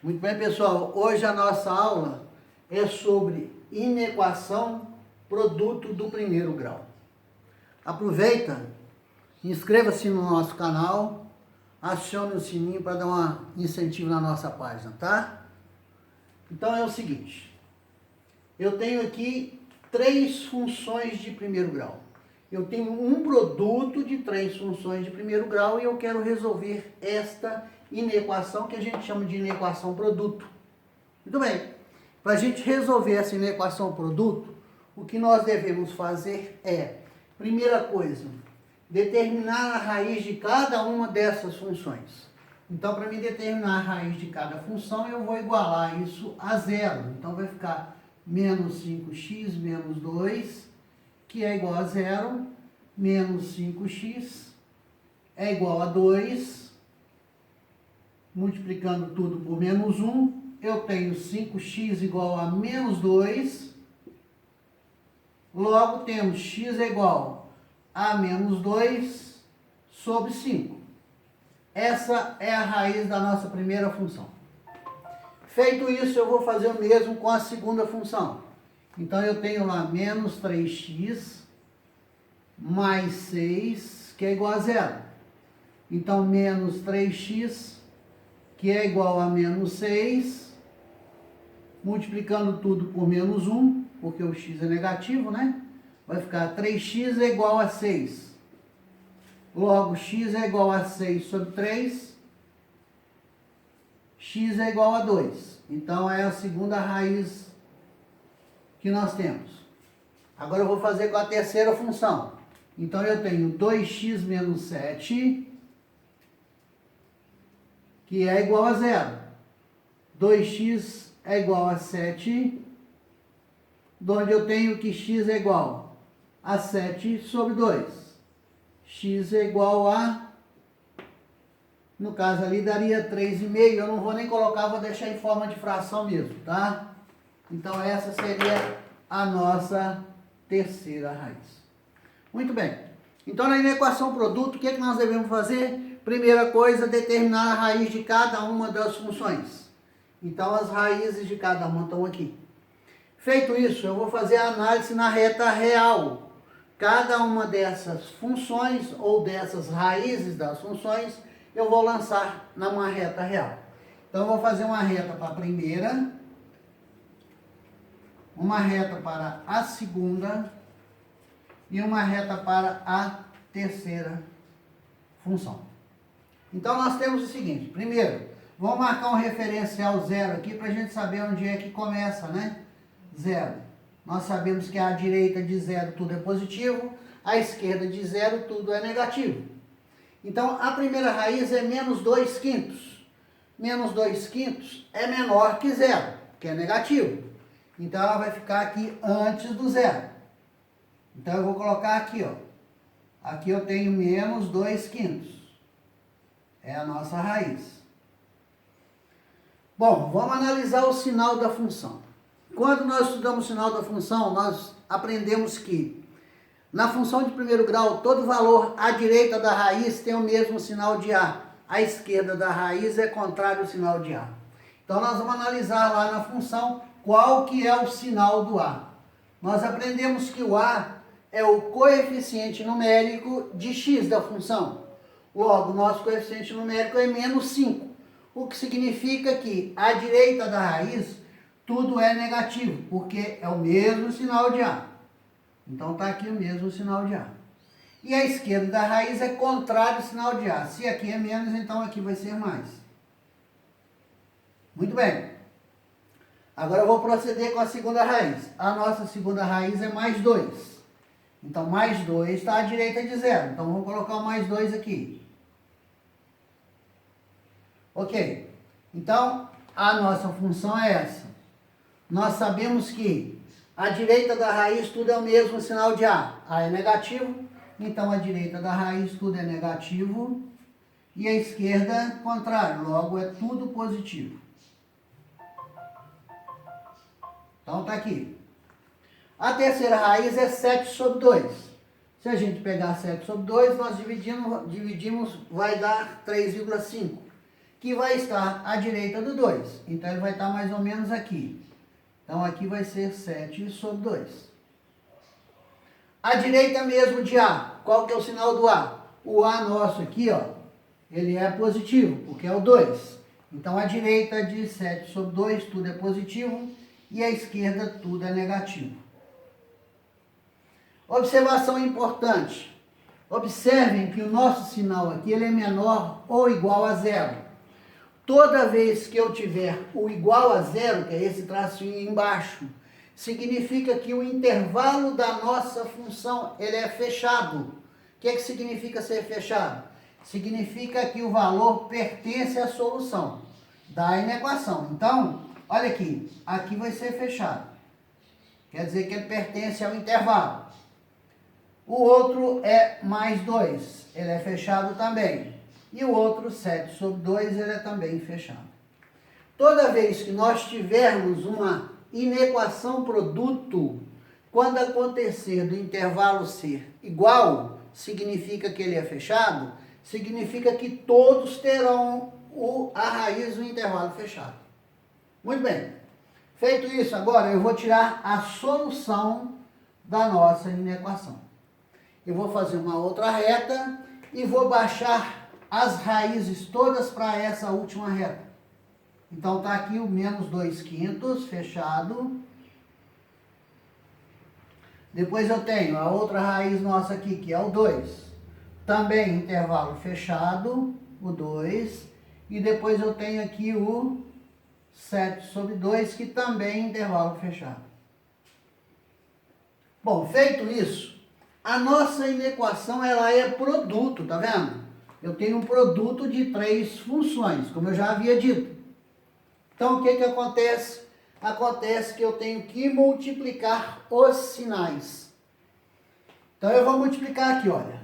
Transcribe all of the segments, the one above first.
Muito bem, pessoal. Hoje a nossa aula é sobre inequação produto do primeiro grau. Aproveita, inscreva-se no nosso canal, acione o sininho para dar um incentivo na nossa página, tá? Então é o seguinte, eu tenho aqui três funções de primeiro grau. Eu tenho um produto de três funções de primeiro grau e eu quero resolver esta inequação que a gente chama de inequação produto. Muito bem, para a gente resolver essa inequação produto, o que nós devemos fazer é, primeira coisa, determinar a raiz de cada uma dessas funções. Então, para me determinar a raiz de cada função, eu vou igualar isso a zero. Então, vai ficar menos 5x menos 2, que é igual a zero, menos 5x é igual a 2, multiplicando tudo por menos 1, eu tenho 5x igual a menos 2, logo temos x é igual a menos 2 sobre 5. Essa é a raiz da nossa primeira função. Feito isso, eu vou fazer o mesmo com a segunda função. Então, eu tenho lá menos 3x mais 6, que é igual a zero. Então, menos 3x, que é igual a menos 6, multiplicando tudo por menos 1, porque o x é negativo, né? Vai ficar 3x é igual a 6. Logo, x é igual a 6 sobre 3, x é igual a 2. Então, é a segunda raiz que nós temos. Agora eu vou fazer com a terceira função. Então, eu tenho 2x menos 7, que é igual a zero. 2x é igual a 7, onde eu tenho que x é igual a 7 sobre 2. X é igual a, no caso ali, daria 3,5. Eu não vou nem colocar, vou deixar em forma de fração mesmo, tá? Então, essa seria a nossa terceira raiz. Muito bem. Então, na inequação produto, o que é que nós devemos fazer? Primeira coisa, determinar a raiz de cada uma das funções. Então, as raízes de cada uma estão aqui. Feito isso, eu vou fazer a análise na reta real. Cada uma dessas funções ou dessas raízes das funções, eu vou lançar numa reta real. Então, eu vou fazer uma reta para a primeira, uma reta para a segunda e uma reta para a terceira função. Então, nós temos o seguinte, primeiro, vamos marcar um referencial zero aqui para a gente saber onde é que começa, né? Zero. Nós sabemos que à direita de zero tudo é positivo, à esquerda de zero tudo é negativo. Então, a primeira raiz é menos 2 quintos. Menos 2 quintos é menor que zero, que é negativo. Então, ela vai ficar aqui antes do zero. Então, eu vou colocar aqui, ó. Aqui eu tenho menos 2 quintos. É a nossa raiz. Bom, vamos analisar o sinal da função. Quando nós estudamos o sinal da função, nós aprendemos que na função de primeiro grau, todo valor à direita da raiz tem o mesmo sinal de A. À esquerda da raiz é contrário ao sinal de A. Então, nós vamos analisar lá na função qual que é o sinal do A. Nós aprendemos que o A é o coeficiente numérico de x da função. Logo, nosso coeficiente numérico é menos 5, o que significa que à direita da raiz tudo é negativo, porque é o mesmo sinal de A. Então, está aqui o mesmo sinal de A. E a esquerda da raiz é contrário ao sinal de A. Se aqui é menos, então aqui vai ser mais. Muito bem. Agora eu vou proceder com a segunda raiz. A nossa segunda raiz é mais 2. Então, mais 2 está à direita de zero. Então, vamos colocar o mais 2 aqui. Ok. Então, a nossa função é essa. Nós sabemos que à direita da raiz tudo é o mesmo sinal de A. A é negativo. Então, à direita da raiz tudo é negativo. E à esquerda, contrário. Logo, é tudo positivo. Então, está aqui. A terceira raiz é 7 sobre 2. Se a gente pegar 7 sobre 2, nós dividimos vai dar 3,5. que vai estar à direita do 2. Então, ele vai estar mais ou menos aqui. Então, aqui vai ser 7 sobre 2. À direita mesmo de A, qual que é o sinal do A? O A nosso aqui, ó, ele é positivo, porque é o 2. Então, à direita de 7 sobre 2, tudo é positivo, e à esquerda, tudo é negativo. Observação importante. Observem que o nosso sinal aqui, ele é menor ou igual a 0. Toda vez que eu tiver o igual a 0, que é esse tracinho embaixo, significa que o intervalo da nossa função, ele é fechado. O que significa ser fechado? Significa que o valor pertence à solução da inequação. Então, olha aqui, aqui vai ser fechado. Quer dizer que ele pertence ao intervalo. O outro é mais 2, ele é fechado também. E o outro, 7 sobre 2, ele é também fechado. Toda vez que nós tivermos uma inequação produto, quando acontecer do intervalo ser igual, significa que ele é fechado, significa que todos terão a raiz do intervalo fechado. Muito bem. Feito isso, agora eu vou tirar a solução da nossa inequação. Eu vou fazer uma outra reta e vou baixar as raízes todas para essa última reta. Então, está aqui o menos 2/5 fechado. Depois eu tenho a outra raiz nossa aqui, que é o 2. Também intervalo fechado, o 2. E depois eu tenho aqui o 7 sobre 2, que também é intervalo fechado. Bom, feito isso, a nossa inequação, ela é produto, tá vendo? Eu tenho um produto de 3 funções, como eu já havia dito. Então, o que acontece? Acontece que eu tenho que multiplicar os sinais. Então, eu vou multiplicar aqui, olha.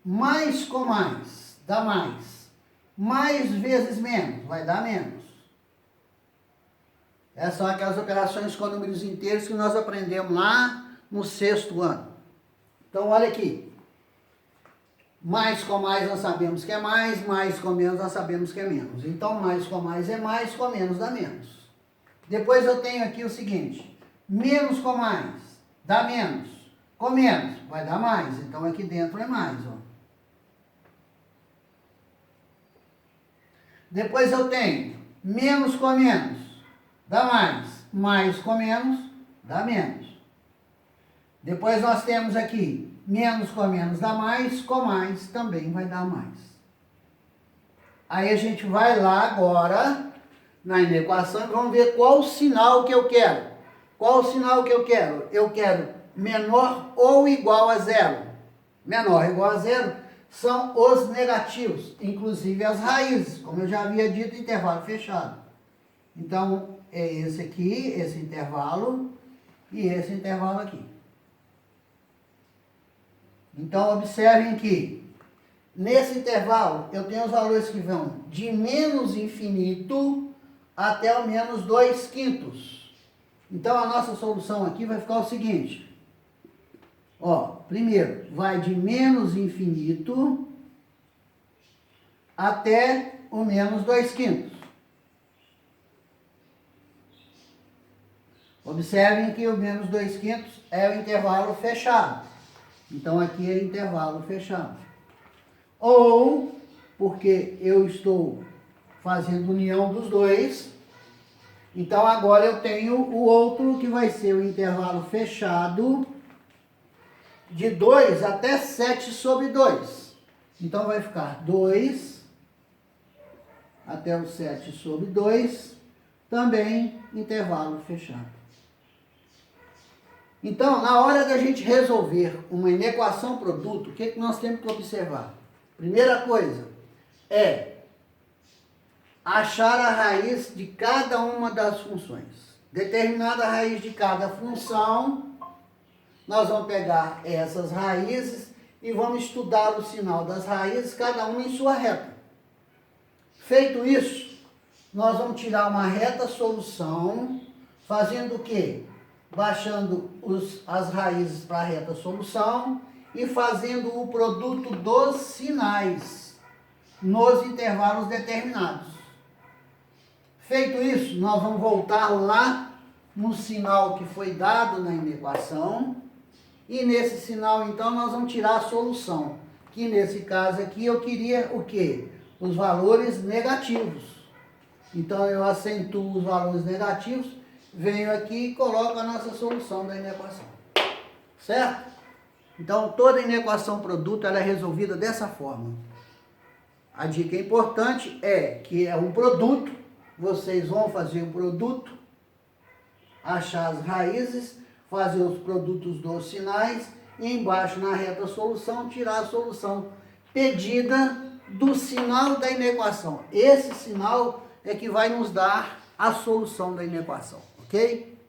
Mais com mais, dá mais. Mais vezes menos, vai dar menos. Essas são aquelas operações com números inteiros que nós aprendemos lá no 6º ano. Então, olha aqui. Mais com mais nós sabemos que é mais com menos nós sabemos que é menos. Então, mais com mais, com menos dá menos. Depois eu tenho aqui o seguinte, menos com mais dá menos, com menos vai dar mais. Então, aqui dentro é mais, ó. Depois eu tenho menos com menos dá mais com menos dá menos. Depois nós temos aqui, menos com menos dá mais, com mais também vai dar mais. Aí a gente vai lá agora, na inequação, e vamos ver qual o sinal que eu quero. Qual o sinal que eu quero? Eu quero menor ou igual a 0. Menor ou igual a 0 são os negativos, inclusive as raízes, como eu já havia dito, intervalo fechado. Então, é esse aqui, esse intervalo, e esse intervalo aqui. Então, observem que, nesse intervalo, eu tenho os valores que vão de menos infinito até o menos 2/5. Então, a nossa solução aqui vai ficar o seguinte. Ó, primeiro, vai de menos infinito até o menos 2/5. Observem que o menos 2/5 é o intervalo fechado. Então, aqui é intervalo fechado. Ou, porque eu estou fazendo união dos dois, então agora eu tenho o outro que vai ser o intervalo fechado de 2 até 7 sobre 2. Então, vai ficar 2 até o 7 sobre 2, também intervalo fechado. Então, na hora da gente resolver uma inequação produto, o que nós temos que observar? Primeira coisa é achar a raiz de cada uma das funções. Determinada raiz de cada função, nós vamos pegar essas raízes e vamos estudar o sinal das raízes, cada uma em sua reta. Feito isso, nós vamos tirar uma reta solução, fazendo o quê? Baixando as raízes para a reta solução e fazendo o produto dos sinais nos intervalos determinados. Feito isso, nós vamos voltar lá no sinal que foi dado na inequação. E nesse sinal, então, nós vamos tirar a solução. Que nesse caso aqui eu queria o quê? Os valores negativos. Então eu acentuo os valores negativos, venho aqui e coloco a nossa solução da inequação. Certo? Então toda inequação produto ela é resolvida dessa forma. A dica importante é que é um produto, vocês vão fazer o produto, achar as raízes, fazer os produtos dos sinais e embaixo na reta solução tirar a solução pedida do sinal da inequação. Esse sinal é que vai nos dar a solução da inequação, ok?